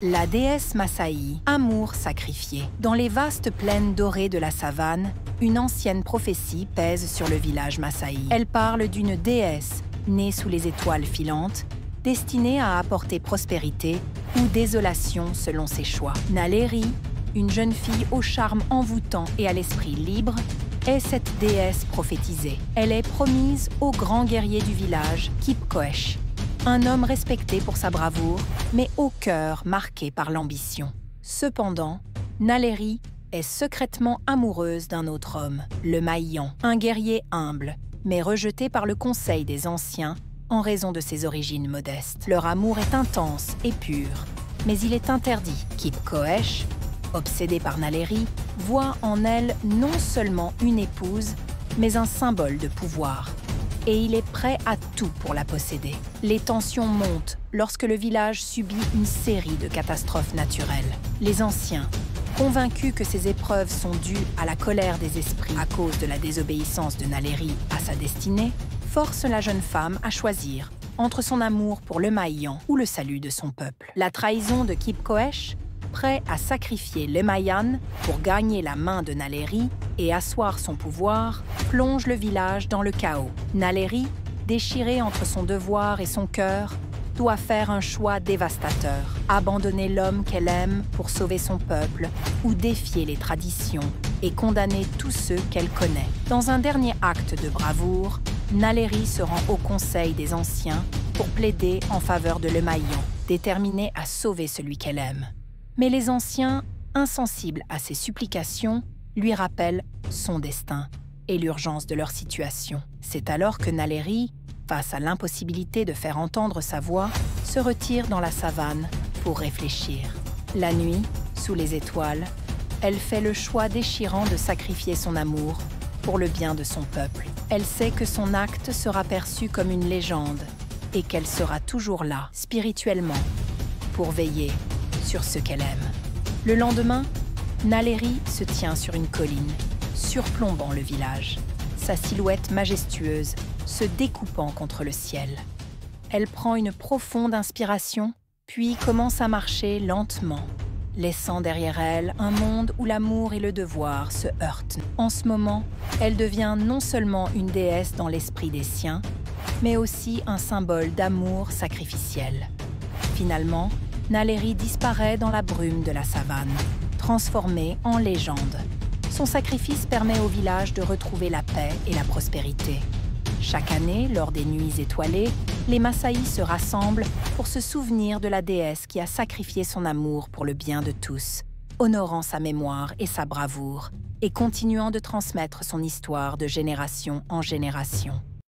La déesse Masai, amour sacrifié. Dans les vastes plaines dorées de la savane, une ancienne prophétie pèse sur le village Masai. Elle parle d'une déesse née sous les étoiles filantes, destinée à apporter prospérité ou désolation selon ses choix. Naleri, une jeune fille au charme envoûtant et à l'esprit libre, est cette déesse prophétisée. Elle est promise au grand guerrier du village, Kip-Koech, un homme respecté pour sa bravoure, mais au cœur marqué par l'ambition. Cependant, Naleri est secrètement amoureuse d'un autre homme, le Mahian, un guerrier humble, mais rejeté par le conseil des anciens en raison de ses origines modestes. Leur amour est intense et pur, mais il est interdit. Kip-Koech, obsédé par Naleri, voit en elle non seulement une épouse, mais un symbole de pouvoir. Et il est prêt à tout pour la posséder. Les tensions montent lorsque le village subit une série de catastrophes naturelles. Les anciens, convaincus que ces épreuves sont dues à la colère des esprits à cause de la désobéissance de Naleri à sa destinée, forcent la jeune femme à choisir entre son amour pour le Mahian ou le salut de son peuple. La trahison de Kip-Koech, prêt à sacrifier le Mahian pour gagner la main de Naleri et asseoir son pouvoir, plonge le village dans le chaos. Naleri, déchirée entre son devoir et son cœur, doit faire un choix dévastateur, abandonner l'homme qu'elle aime pour sauver son peuple ou défier les traditions et condamner tous ceux qu'elle connaît. Dans un dernier acte de bravoure, Naleri se rend au conseil des anciens pour plaider en faveur de le Mahian, déterminée à sauver celui qu'elle aime. Mais les anciens, insensibles à ses supplications, lui rappellent son destin et l'urgence de leur situation. C'est alors que Naleri, face à l'impossibilité de faire entendre sa voix, se retire dans la savane pour réfléchir. La nuit, sous les étoiles, elle fait le choix déchirant de sacrifier son amour pour le bien de son peuple. Elle sait que son acte sera perçu comme une légende et qu'elle sera toujours là, spirituellement, pour veiller sur ce qu'elle aime. Le lendemain, Naleri se tient sur une colline, surplombant le village, sa silhouette majestueuse se découpant contre le ciel. Elle prend une profonde inspiration, puis commence à marcher lentement, laissant derrière elle un monde où l'amour et le devoir se heurtent. En ce moment, elle devient non seulement une déesse dans l'esprit des siens, mais aussi un symbole d'amour sacrificiel. Finalement, Naleri disparaît dans la brume de la savane, transformée en légende. Son sacrifice permet au village de retrouver la paix et la prospérité. Chaque année, lors des nuits étoilées, les Masai se rassemblent pour se souvenir de la déesse qui a sacrifié son amour pour le bien de tous, honorant sa mémoire et sa bravoure, et continuant de transmettre son histoire de génération en génération.